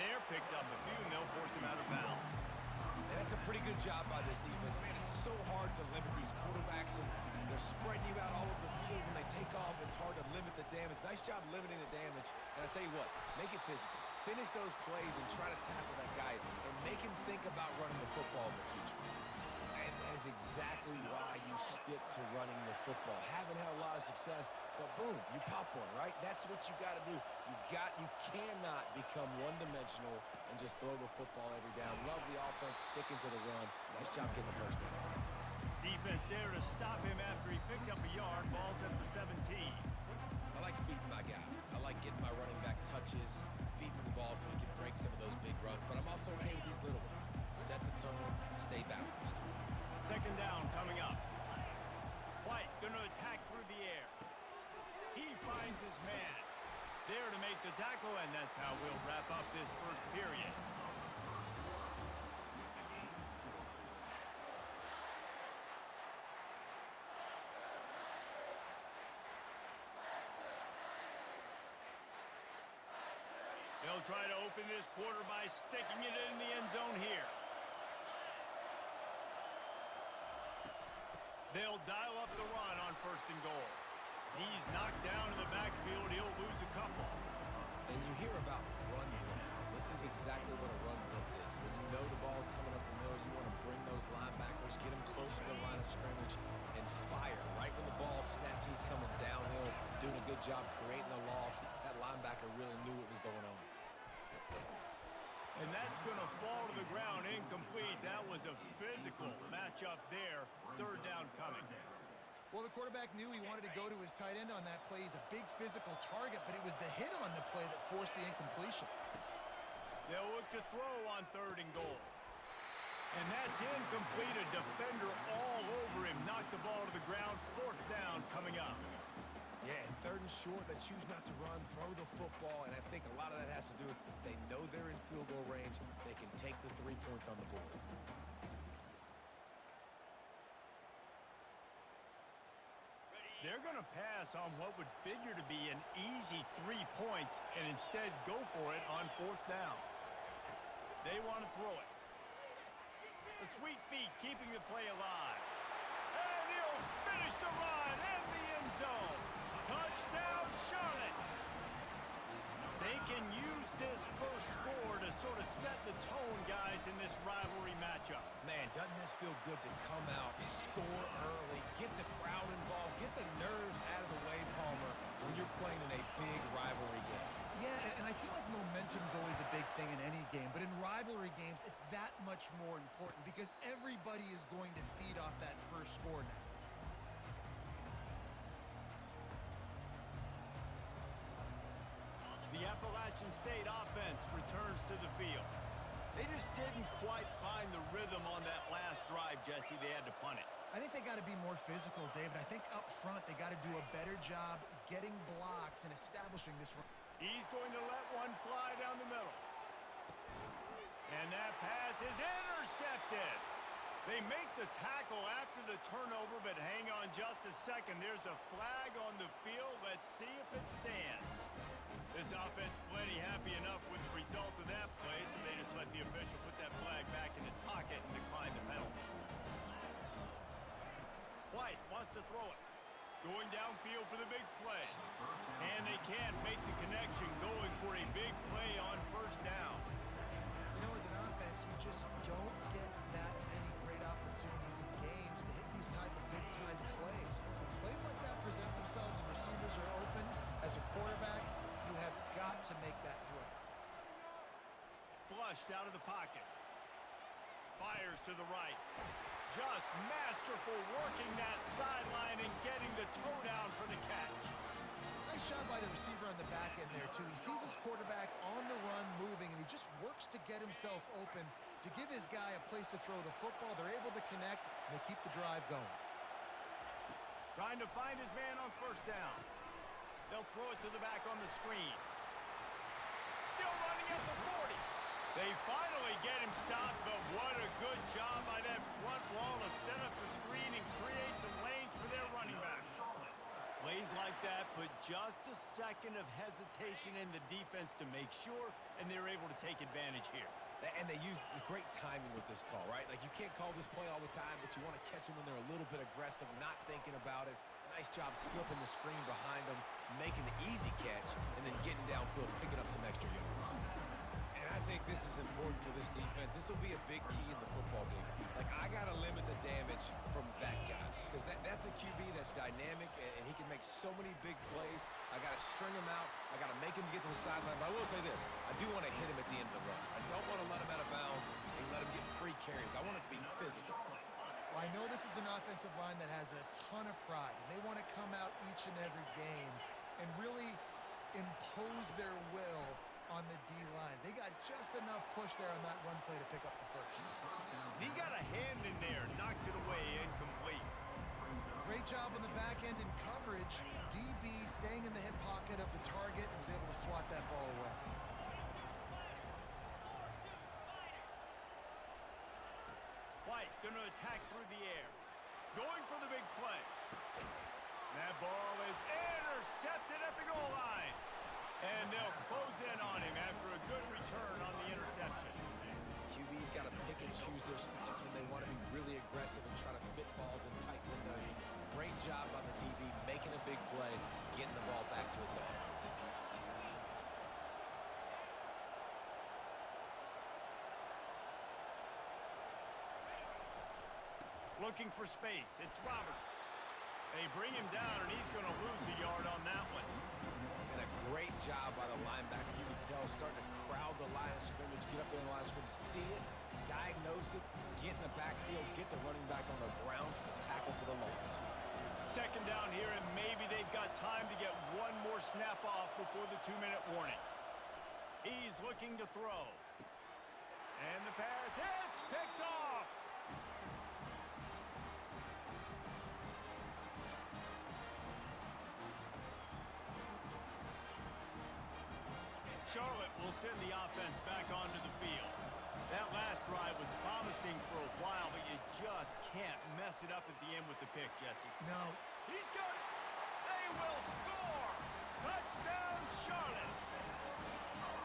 there, picks up a few, and they'll force him out of bounds. And that's a pretty good job by this defense. Man, it's so hard to limit these quarterbacks, and they're spreading you out all over the field. When they take off, it's hard to limit the damage. Nice job limiting the damage. And I tell you what, make it physical. Finish those plays and try to tackle that guy and make him think about running the football in the future. And that is exactly why you stick to running the football. Haven't had a lot of success, but boom, you pop one, right? That's what you got to do. You cannot become one-dimensional and just throw the football every down. Love the offense sticking to the run. Nice job getting the first down. Defense there to stop him after he picked up a yard. Ball's at the 17. I like feeding my guy. I like getting my running back touches, feeding the ball so he can break some of those big runs. But I'm also okay with these little ones. Set the tone, stay balanced. Second down coming up. White going to attack through the air. He finds his man. There to make the tackle, and that's how we'll wrap up this first period. They'll try to open this quarter by sticking it in the end zone here. They'll dial up the run on first and goal. He's knocked down in the backfield. He'll lose a couple. And you hear about run blitzes. This is exactly what a run blitz is. When you know the ball's coming up the middle, you want to bring those linebackers, get them closer to the line of scrimmage, and fire. Right when the ball snaps, he's coming downhill, doing a good job creating the loss. That linebacker really knew what was going on. And that's going to fall to the ground incomplete. That was a physical matchup there. Third down coming. Well, the quarterback knew he wanted to go to his tight end on that play. He's a big physical target, but it was the hit on the play that forced the incompletion. They'll look to throw on third and goal. And that's incomplete. A defender all over him. Knocked the ball to the ground. Fourth down coming up. Yeah, and third and short, they choose not to run, throw the football, and I think a lot of that has to do with they know they're in field goal range. They can take the 3 points on the board. They're going to pass on what would figure to be an easy 3 points and instead go for it on fourth down. They want to throw it. The sweet feet keeping the play alive. And he'll finish the run in the end zone. Touchdown, Charlotte. They can use this first score to sort of set the tone, guys, in this rivalry matchup. Man, doesn't this feel good to come out, score early, get the crowd involved, get the nerves out of the way, Palmer, when you're playing in a big rivalry game? Yeah, and I feel like momentum's always a big thing in any game, but in rivalry games, it's that much more important because everybody is going to feed off that first score now. The Appalachian State offense returns to the field. They just didn't quite find the rhythm on that last drive, Jesse. They had to punt it. I think they got to be more physical, David. I think up front they got to do a better job getting blocks and establishing this run. He's going to let one fly down the middle. And that pass is intercepted. They make the tackle after the turnover, but hang on just a second. There's a flag on the field. Let's see if it stands. This offense plenty happy enough with the result of that play, so they just let the official put that flag back in his pocket and decline the penalty. White wants to throw it. Going downfield for the big play. And they can't make the connection, going for a big play on first down. You know, as an offense, you just don't get that many great opportunities in games to hit these type of big-time plays. When plays like that present themselves and receivers are open, as a quarterback, you have got to make that throw. Flushed out of the pocket. Fires to the right. Just masterful working that sideline and getting the toe down for the catch. Nice job by the receiver on the back end there, too. He sees his quarterback on the run moving, and he just works to get himself open to give his guy a place to throw the football. They're able to connect, and they keep the drive going. Trying to find his man on first down. They'll throw it to the back on the screen. Still running at the 40. They finally get him stopped, but what a good job by that front wall to set up the screen and create some lanes for their running back. Plays like that put just a second of hesitation in the defense to make sure, and they're able to take advantage here. And they use great timing with this call, right? Like, you can't call this play all the time, but you want to catch them when they're a little bit aggressive, not thinking about it. Nice job slipping the screen behind them, making the easy catch, and then getting downfield, picking up some extra yards. And I think this is important for this defense. This will be a big key in the football game. Like, I got to limit the damage from that guy, because that's a QB that's dynamic, and he can make so many big plays. I got to string him out. I got to make him get to the sideline. But I will say this. I do want to hit him at the end of the runs. I don't want to let him out of bounds and let him get free carries. I want it to be physical. Well, I know this is an offensive line that has a ton of pride, and they want to come out each and every game and really impose their will on the D-line. They got just enough push there on that run play to pick up the first. He got a hand in there, knocks it away, incomplete. Great job on the back end in coverage. DB staying in the hip pocket of the target and was able to swat that ball away. White going to attack through the air. Going for the big play. That ball is intercepted at the goal line. And they'll close in on him after a good return on the interception. QB's got to pick and choose their spots when they want to be really aggressive and try to fit balls in tight windows. Great job on the DB, making a big play, getting the ball back to its offense. Looking for space. It's Roberts. They bring him down, and he's going to lose a yard on that one. And a great job by the linebacker. You can tell starting to crowd the line of scrimmage, get up there in the line of scrimmage, see it, diagnose it, get in the backfield, get the running back on the ground for the tackle for the loss. Second down here, and maybe they've got time to get one more snap off before the 2-minute warning. He's looking to throw. And the pass hits, picked off. Charlotte will send the offense back onto the field. That last drive was promising for a while, but you just can't mess it up at the end with the pick, Jesse. No. He's got it. They will score. Touchdown, Charlotte.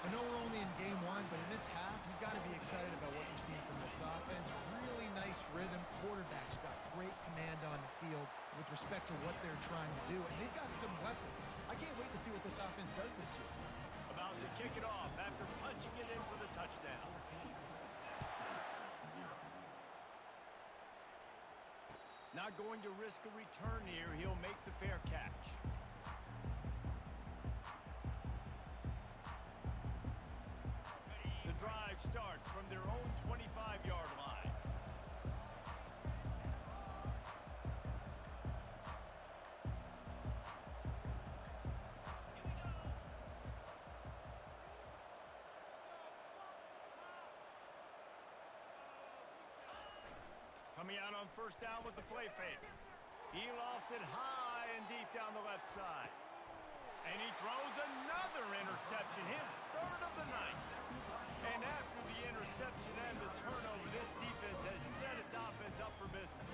I know we're only in game one, but in this half, you've got to be excited about what you've seen from this offense. Really nice rhythm. Quarterback's got great command on the field with respect to what they're trying to do, and they've got some weapons. I can't wait to see what this offense does this year. About to kick it off after punching it in for the touchdown. Not going to risk a return here. He'll make the fair catch. The drive starts from their own 25-yard line. Coming out on first down with the play fake. He lofts it high and deep down the left side. And he throws another interception, his third of the night. And after the interception and the turnover, this defense has set its offense up for business.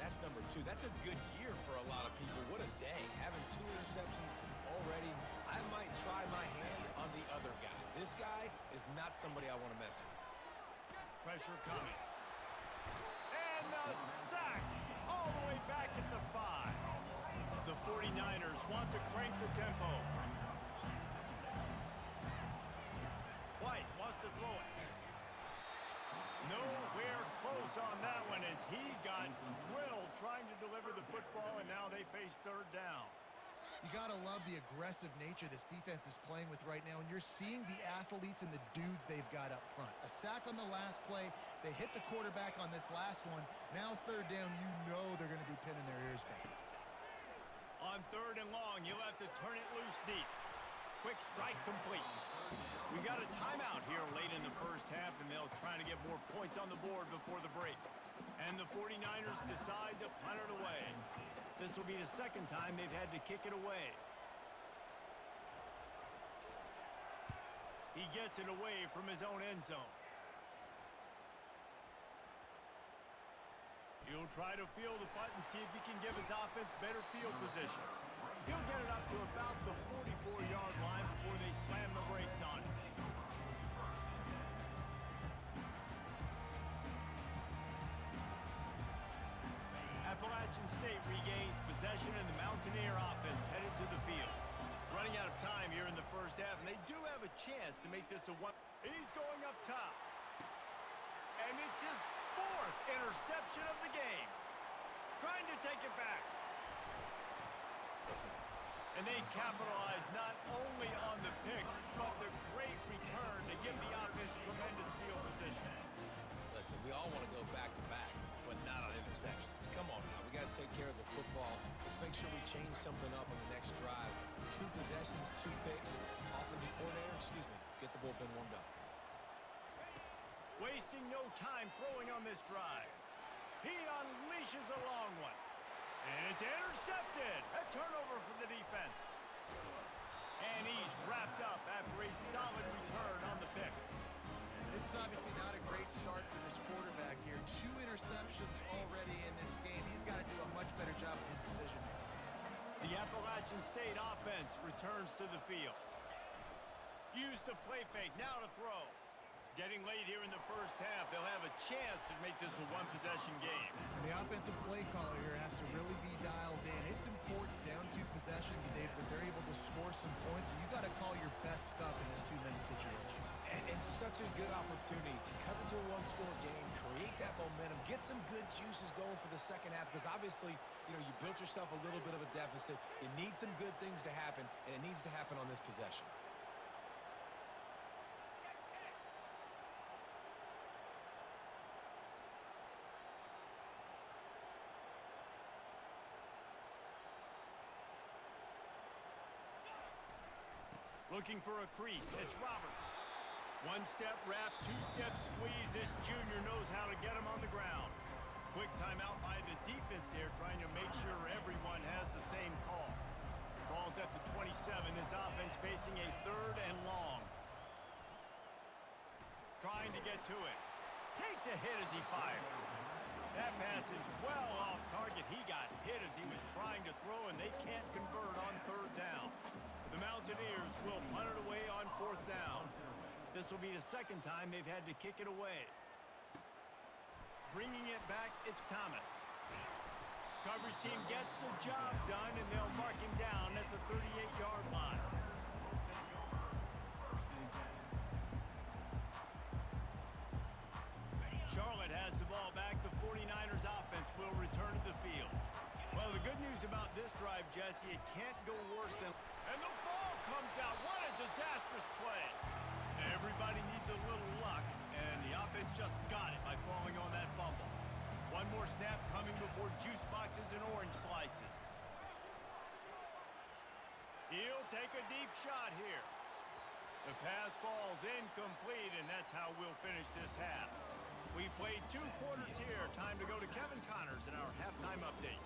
That's number 2. That's a good year for a lot of people. What a day. Having 2 interceptions already. I might try my hand on the other guy. This guy is not somebody I want to mess with. Pressure coming. And the sack all the way back at the 5. The 49ers want to crank the tempo. White wants to throw it. Nowhere close on that one as he got drilled trying to deliver the football, and now they face third down. You got to love the aggressive nature this defense is playing with right now, and you're seeing the athletes and the dudes they've got up front. A sack on the last play. They hit the quarterback on this last one. Now third down, you know they're going to be pinning their ears back. On third and long, you'll have to turn it loose deep. Quick strike complete. We got a timeout here late in the first half, and they'll try to get more points on the board before the break. And the 49ers decide to punt it away. This will be the second time they've had to kick it away. He gets it away from his own end zone. He'll try to field the punt and see if he can give his offense better field position. He'll get it up to about the 44-yard line before they slam the brakes on it. Appalachian State regains possession, and the Mountaineer offense headed to the field. Running out of time here in the first half, and they do have a chance to make this a one. He's going up top. And it's his 4th interception of the game. Trying to take it back. And they capitalize not only on the pick, but the great return to give the offense tremendous field position. Listen, we all want to go back-to-back, but not on interceptions. Come on now, we got to take care of the football. Let's make sure we change something up on the next drive. 2 possessions, 2 picks. Offensive coordinator, get the bullpen warmed up. Wasting no time throwing on this drive. He unleashes a long one. And it's intercepted. A turnover for the defense. And he's wrapped up after a solid return on the pick. This is obviously not a great start for this quarterback here. 2 interceptions already in this game. He's got to do a much better job with his decision making. The Appalachian State offense returns to the field. Use the play fake, now to throw. Getting late here in the first half, they'll have a chance to make this a one-possession game. And the offensive play caller here has to really be dialed in. It's important down 2 possessions, Dave, that they're able to score some points. So you got to call your best stuff in this 2-minute situation. And it's such a good opportunity to cut into a 1-score game, create that momentum, get some good juices going for the second half, because obviously, you built yourself a little bit of a deficit. You need some good things to happen, and it needs to happen on this possession. Looking for a crease, it's Roberts. 1-step wrap, 2-step squeeze. This junior knows how to get him on the ground. Quick timeout by the defense there, trying to make sure everyone has the same call. Ball's at the 27. His offense facing a 3rd and long. Trying to get to it. Takes a hit as he fires. That pass is well off target. He got hit as he was trying to throw, and they can't convert on 3rd down. The Mountaineers will punt it away on 4th down. This will be the 2nd time they've had to kick it away. Bringing it back, it's Thomas. Coverage team gets the job done, and they'll mark him down at the 38-yard line. Charlotte has the ball back. The 49ers offense will return to the field. Well, the good news about this drive, Jesse, it can't go worse than... And the ball comes out. What a disastrous play. Everybody needs a little luck, and the offense just got it by falling on that fumble. One more snap coming before juice boxes and orange slices. He'll take a deep shot here. The pass falls incomplete, and that's how we'll finish this half. We've played 2 quarters here. Time to go to Kevin Connors in our halftime update.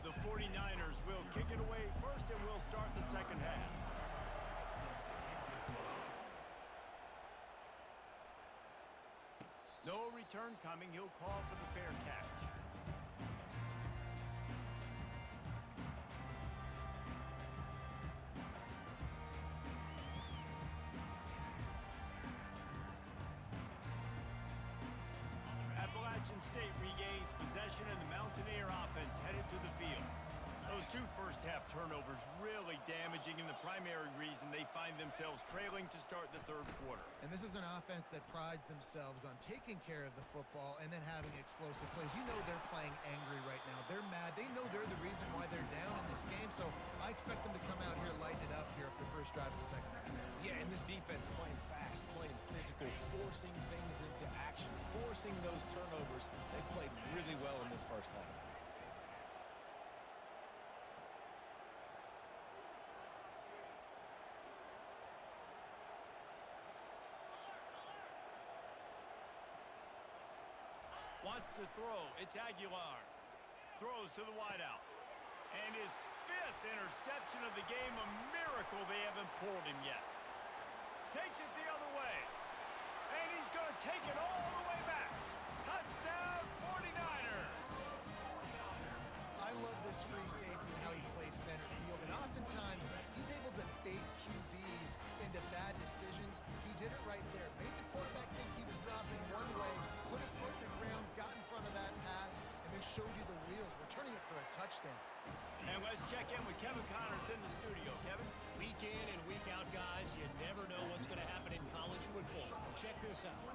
The 49ers will kick it away first, and we'll start the second half. No return coming. He'll call for the fair catch. Appalachian State regains possession, and the Mountaineer offense headed to the field. Those 2 first-half turnovers really damaging, and the primary reason they find themselves trailing to start the 3rd quarter. And this is an offense that prides themselves on taking care of the football and then having explosive plays. You know they're playing angry right now. They're mad. They know they're the reason why they're down in this game, so I expect them to come out here, lighten it up here for the first drive of the second half. Yeah, and this defense playing fast, playing physical, forcing things into action, forcing those turnovers. They played really well in this first half. Wants to throw. It's Aguilar. Throws to the wideout. And his 5th interception of the game. A miracle they haven't pulled him yet. Takes it the other way. And he's going to take it all the way back. Touchdown 49ers. I I love this free safety and how he plays center field, and oftentimes he's able to bait QBs into bad decisions. He did it right there. Made the quarterback think he was dropping one way, put his foot in the ground, got in front of that pass, and then showed you the wheels, returning it for a touchdown. And let's check in with Kevin Connors in the studio. Kevin? Week in and week out, guys, you never know what's going to happen in college football. Check this out.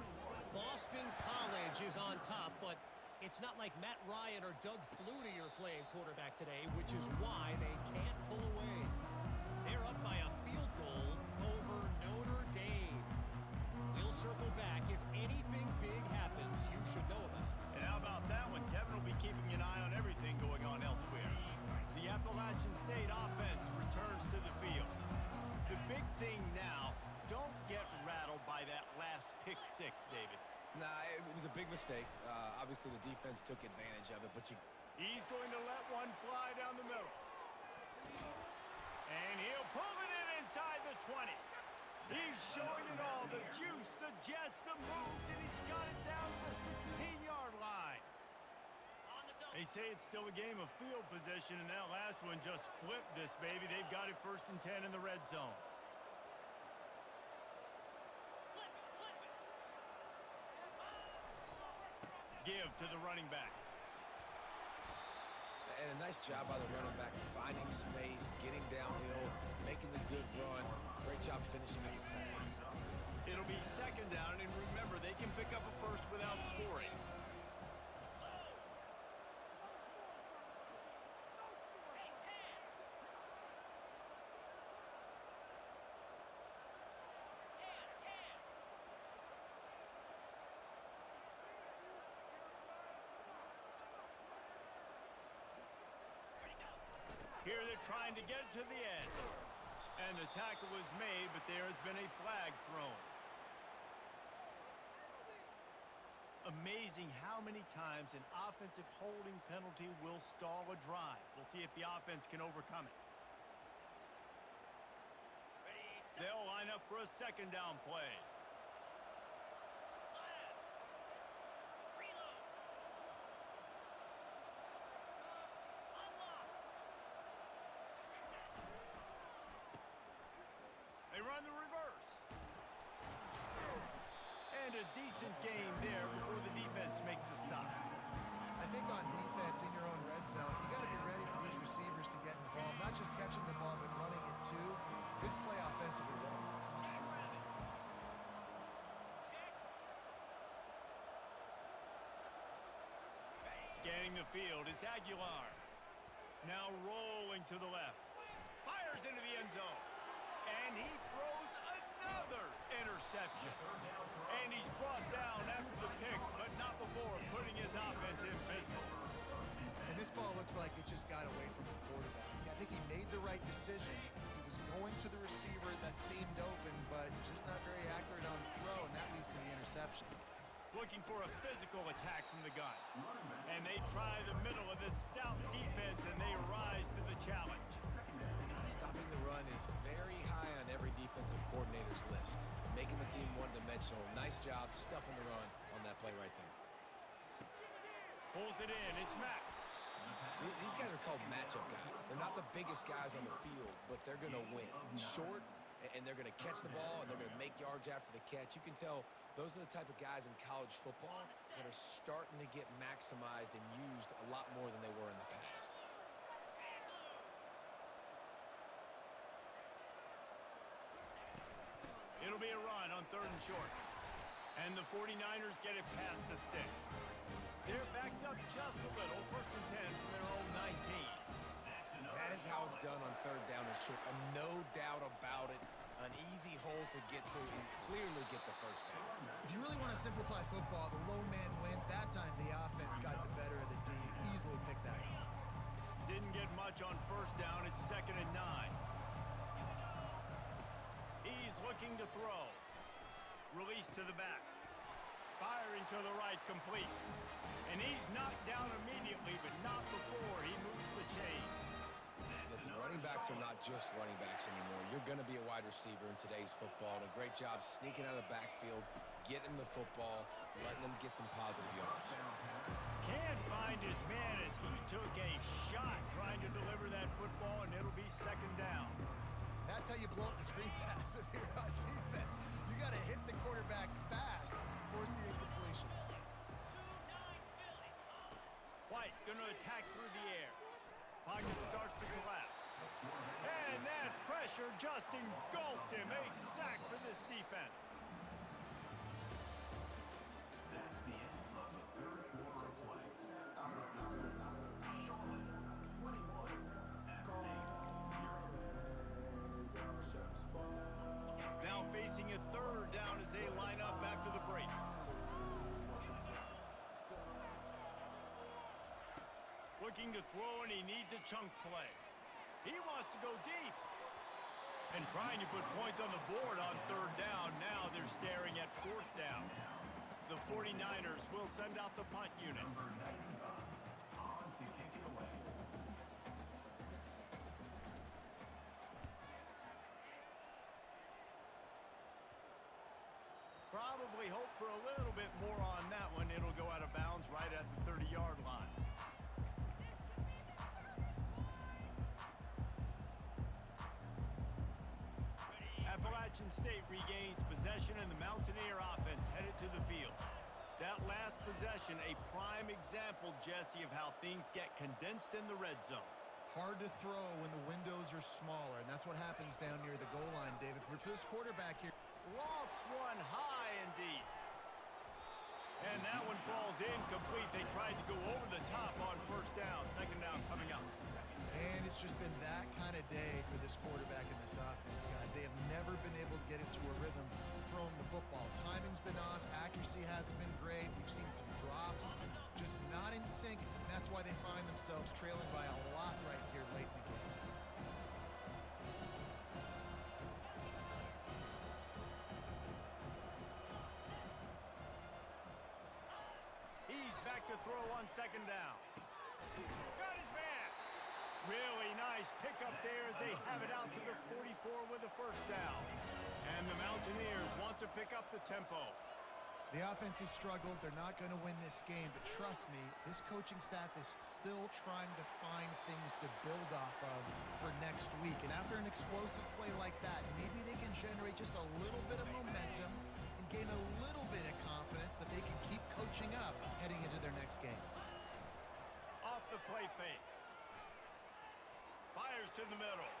Boston College is on top, but it's not like Matt Ryan or Doug Flutie are playing quarterback today, which is why they can't pull away. They're up by a field goal over Notre Dame. We'll circle back. If anything big happens, you should know about it. And how about that one? Kevin will be keeping an eye on everything going on elsewhere. The Appalachian State offense returns to the field. The big thing now, don't get rattled by that last pick six, David. Nah, it was a big mistake. Obviously, the defense took advantage of it, but He's going to let one fly down the middle. And he'll pull it in inside the 20. He's showing it all, the juice, the jets, the moves, and he's got it down to the 16-yard line. They say it's still a game of field position, and that last one just flipped this baby. They've got it 1st and 10 in the red zone. Give to the running back. and a nice job by the running back, finding space, getting downhill, making the good run. Great job finishing in his pads. It'll be 2nd down, and remember, they can pick up a first without scoring. Here they're trying to get to the end. And the tackle was made, but there has been a flag thrown. Amazing how many times an offensive holding penalty will stall a drive. We'll see if the offense can overcome it. They'll line up for a 2nd down play. They run the reverse. And a decent gain there before the defense makes a stop. I think on defense in your own red zone, you got to be ready for these receivers to get involved. Not just catching the ball, but running it too. Good play offensively there. Scanning the field, it's Aguilar. Now rolling to the left. Fires into the end zone. And he throws another interception. And he's brought down after the pick, but not before putting his offense in business. And this ball looks like it just got away from the quarterback. I think he made the right decision. He was going to the receiver that seemed open, but just not very accurate on the throw, and that leads to the interception. Looking for a physical attack from the gun. And they try the middle of this stout defense, and they rise to the challenge. Stopping the run is very high on every defensive coordinator's list. Making the team one-dimensional. Nice job stuffing the run on that play right there. Pulls it in. It's Mack. These guys are called matchup guys. They're not the biggest guys on the field, but they're going to win. Short, and they're going to catch the ball, and they're going to make yards after the catch. You can tell those are the type of guys in college football that are starting to get maximized and used a lot more than they were in the past. It'll be a run on 3rd and short. And the 49ers get it past the sticks. They're backed up just a little. 1st and 10 from their own 19. That is how it's done on 3rd down and short. No doubt about it. An easy hole to get through and clearly get the 1st down. If you really want to simplify football, the low man wins. That time the offense got the better of the D. Easily picked that up. Didn't get much on 1st down. It's 2nd and 9. He's looking to throw. Release to the back. Firing to the right, complete. And he's knocked down immediately, but not before he moves the chains. The Listen, running backs are not just running backs anymore. You're going to be a wide receiver in today's football. And a great job sneaking out of the backfield, getting the football, letting them get some positive yards. Can't find his man as he took a shot trying to deliver that football, and it'll be second down. That's how you blow up the screen pass if you're on defense. You got to hit the quarterback fast, force the incompletion. White going to attack through the air. Pocket starts to collapse. And that pressure just engulfed him. A sack for this defense. That's the end of the third quarter of play. Now facing a third down as they line up after the break. Looking to throw, and he needs a chunk play. He wants to go deep. And trying to put points on the board on third down. Now they're staring at fourth down. The 49ers will send out the punt unit. Probably hope for a little bit more on that one. It'll go out of bounds right at the 30-yard line. Appalachian State regains possession, and the Mountaineer offense headed to the field. That last possession, a prime example, Jesse, of how things get condensed in the red zone. Hard to throw when the windows are smaller, and that's what happens down near the goal line, David. For this quarterback here, Lofts one high indeed. And that one falls incomplete. They tried to go over the top on first down. Second down coming up. and it's just been that kind of day for this quarterback in this offense, guys. They have never been able to get into a rhythm throwing the football. Timing's been off. Accuracy hasn't been great. We've seen some drops, just not in sync. And that's why they find themselves trailing by a lot right here late in the game. He's back to throw on second down. Got his man. Really nice pickup there as they have it out to the 44 with a first down. And the Mountaineers want to pick up the tempo. The offense has struggled. They're not going to win this game, but trust me, this coaching staff is still trying to find things to build off of for next week. And after an explosive play like that, maybe they can generate just a little bit of momentum and gain a little bit of confidence that they can keep coaching up heading into their next game. Off the play fake. Fires to the middle.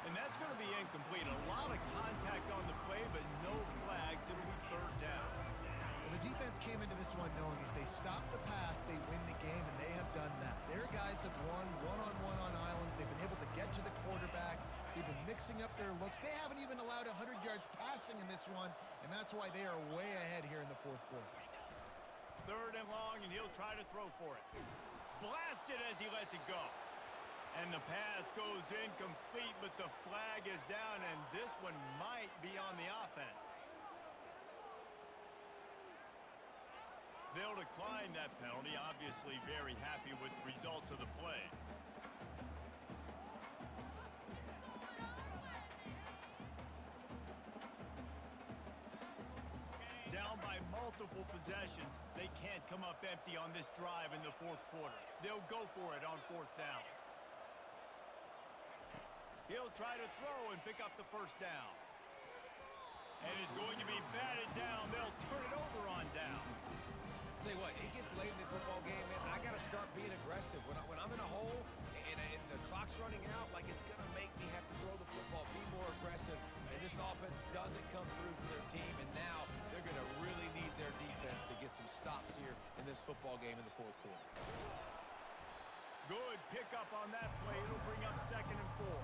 And that's going to be incomplete. A lot of contact on the play, but no flags. It'll be third down. Well, the defense came into this one knowing if they stop the pass, they win the game, and they have done that. Their guys have won one-on-one on islands. They've been able to get to the quarterback. They've been mixing up their looks. They haven't even allowed 100 yards passing in this one, and that's why they are way ahead here in the fourth quarter. Third and long, and he'll try to throw for it. Blasted as he lets it go. And the pass goes incomplete, but the flag is down, and this one might be on the offense. They'll decline that penalty, obviously very happy with the results of the play. Down by multiple possessions, they can't come up empty on this drive in the fourth quarter. They'll go for it on fourth down. He'll try to throw and pick up the first down. And is going to be batted down. They'll turn it over on downs. Tell you what, it gets late in the football game, man. I got to start being aggressive. When I'm in a hole and the clock's running out, like it's going to make me have to throw the football, be more aggressive. And this offense doesn't come through for their team, and now they're going to really need their defense to get some stops here in this football game in the fourth quarter. Good pickup on that play. It'll bring up second and 4.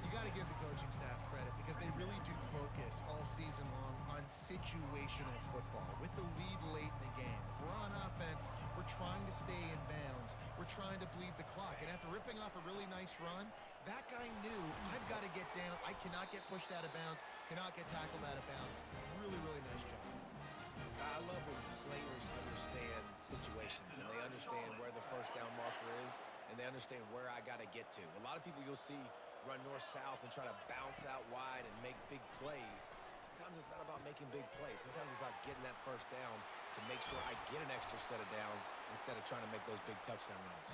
You got to give the coaching staff credit because they really do focus all season long on situational football with the lead late in the game. If we're on offense, we're trying to stay in bounds. We're trying to bleed the clock. And after ripping off a really nice run, that guy knew, I've got to get down. I cannot get pushed out of bounds, cannot get tackled out of bounds. Really, really nice job. I love when players understand situations and they understand where the first down marker is and they understand where I got to get to. A lot of people you'll see run north-south and try to bounce out wide and make big plays. Sometimes it's not about making big plays. Sometimes it's about getting that first down to make sure I get an extra set of downs instead of trying to make those big touchdown runs.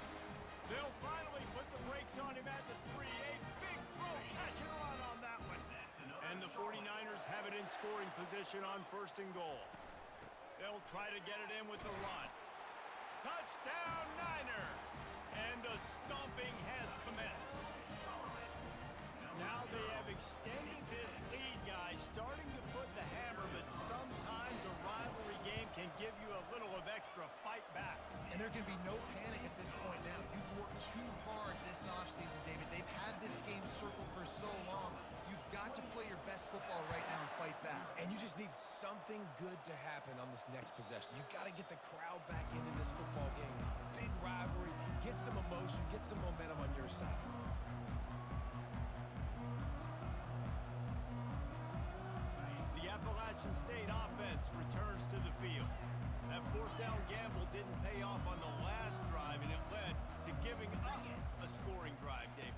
They'll finally put the brakes on him at the 3. A big throw, catch and run on that one. And the 49ers have it in scoring position on 1st and goal. They'll try to get it in with the run. Touchdown, Niners! And the stomping has commenced. Now they have extended this lead, guys, starting to put the hammer, but sometimes a rivalry game can give you a little of extra fight back. And there can be no panic at this point now. You've worked too hard this offseason, David. They've had this game circled for so long. You've got to play your best football right now and fight back. And you just need something good to happen on this next possession. You've got to get the crowd back into this football game. Big rivalry, get some emotion, get some momentum on your side. The Appalachian State offense returns to the field. That 4th down gamble didn't pay off on the last drive, and it led to giving up a scoring drive, David.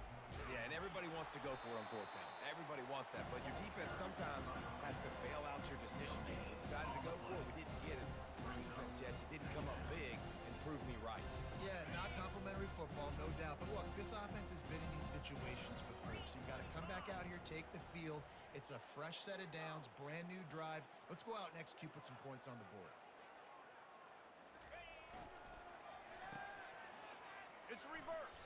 Yeah, and everybody wants to go for it on 4th down. Everybody wants that, but your defense sometimes has to bail out your decision-making. We decided to go for it. We didn't get it. The defense, Jesse, didn't come up big and prove me right. Yeah, not complimentary football, no doubt. But look, this offense has been in these situations before, so you got to come back out here, take the field. It's a fresh set of downs, brand new drive. Let's go out and execute, put some points on the board. It's reverse.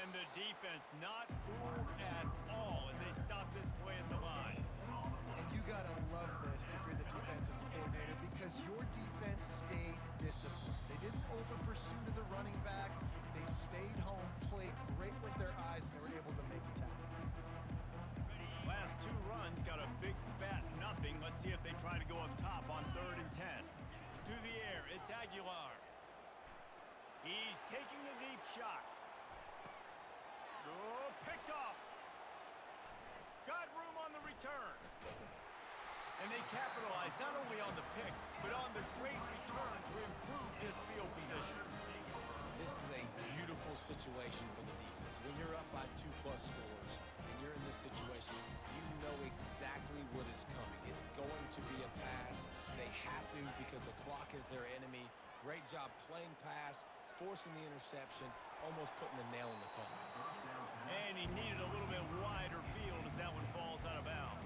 And the defense not fooled at all as they stop this play at the line. And you got to love this if you're the defensive coordinator, because your defense stayed disciplined. They didn't over-pursue to the running back. They stayed home, played great with their eyes, and they were able to make the tackle. Last 2 runs got a big fat nothing. Let's see if they try to go up top on 3rd and 10. To the air, it's Aguilar. He's taking the deep shot. Oh, picked off. Got room on the return. And they capitalized not only on the pick, but on the great return to improve this field position. This is a beautiful situation for the defense. When you're up by 2+ scores and you're in this situation, you know exactly what is coming. It's going to be a pass. They have to because the clock is their enemy. Great job playing pass, forcing the interception, almost putting the nail in the coffin. And he needed a little bit wider field as that one falls out of bounds.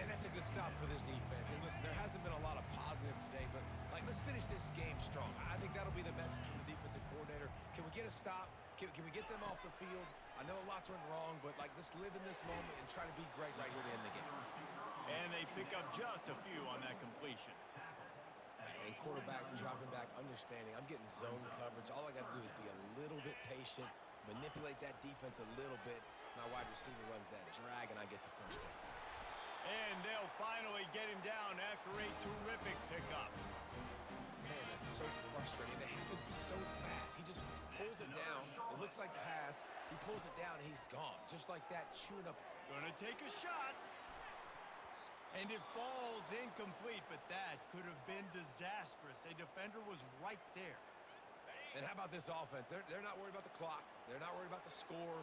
And that's a good stop for this defense. And listen, there hasn't been a lot of positive today, but let's finish this game strong. I think that'll be the message from the defensive coordinator. Can we get a stop? Can we get them off the field? I know lots went wrong, but let's live in this moment and try to be great right here to end the game. And they pick up just a few on that completion. And quarterback dropping back, understanding. I'm getting zone coverage. All I got to do is be a little bit patient, manipulate that defense a little bit. My wide receiver runs that drag, and I get the first down. And they'll finally get him down after a terrific pickup. Man, that's so frustrating. It happens so fast. He just pulls it down. It looks like pass. He pulls it down, and he's gone. Just like that, chewing up. Gonna take a shot. And it falls incomplete, but that could have been disastrous. A defender was right there. And how about this offense? They're not worried about the clock. They're not worried about the score.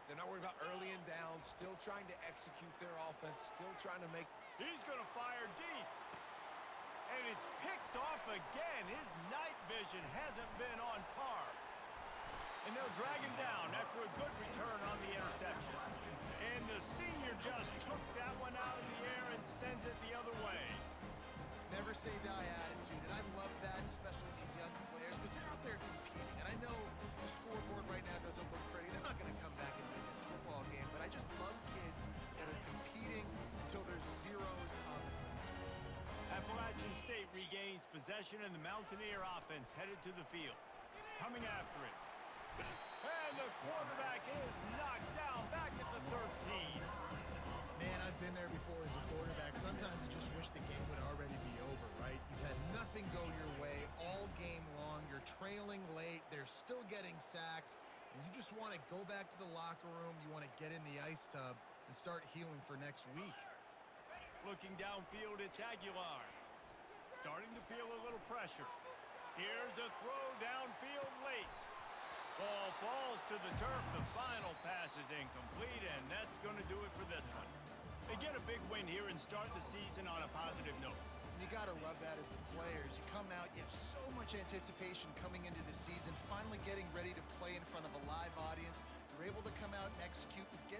They're not worried about early and down. Still trying to execute their offense. Still trying to make... He's gonna fire deep. And it's picked off again. His night vision hasn't been on par. And they'll drag him down after a good return on the interception. And the senior just took that one out of the air and sends it the other way. Never say die attitude, and I love that, especially these young players, because they're out there competing. And I know the scoreboard right now doesn't look pretty. They're not going to come back and win this football game, but I just love kids that are competing until there's zeros on the clock. Appalachian State regains possession, and the Mountaineer offense headed to the field. Coming after it. And the quarterback is knocked down back at the 13. Man, I've been there before as a quarterback. Sometimes you just wish the game would already be over, right? You've had nothing go your way all game long. You're trailing late. They're still getting sacks. And you just want to go back to the locker room. You want to get in the ice tub and start healing for next week. Looking downfield, it's Aguilar. Starting to feel a little pressure. Here's a throw downfield late. Ball falls to the turf. The final pass is incomplete, and that's going to do it for this one. They get a big win here and start the season on a positive note. You got to love that as the players. You come out, you have so much anticipation coming into the season, finally getting ready to play in front of a live audience. You're able to come out and execute and get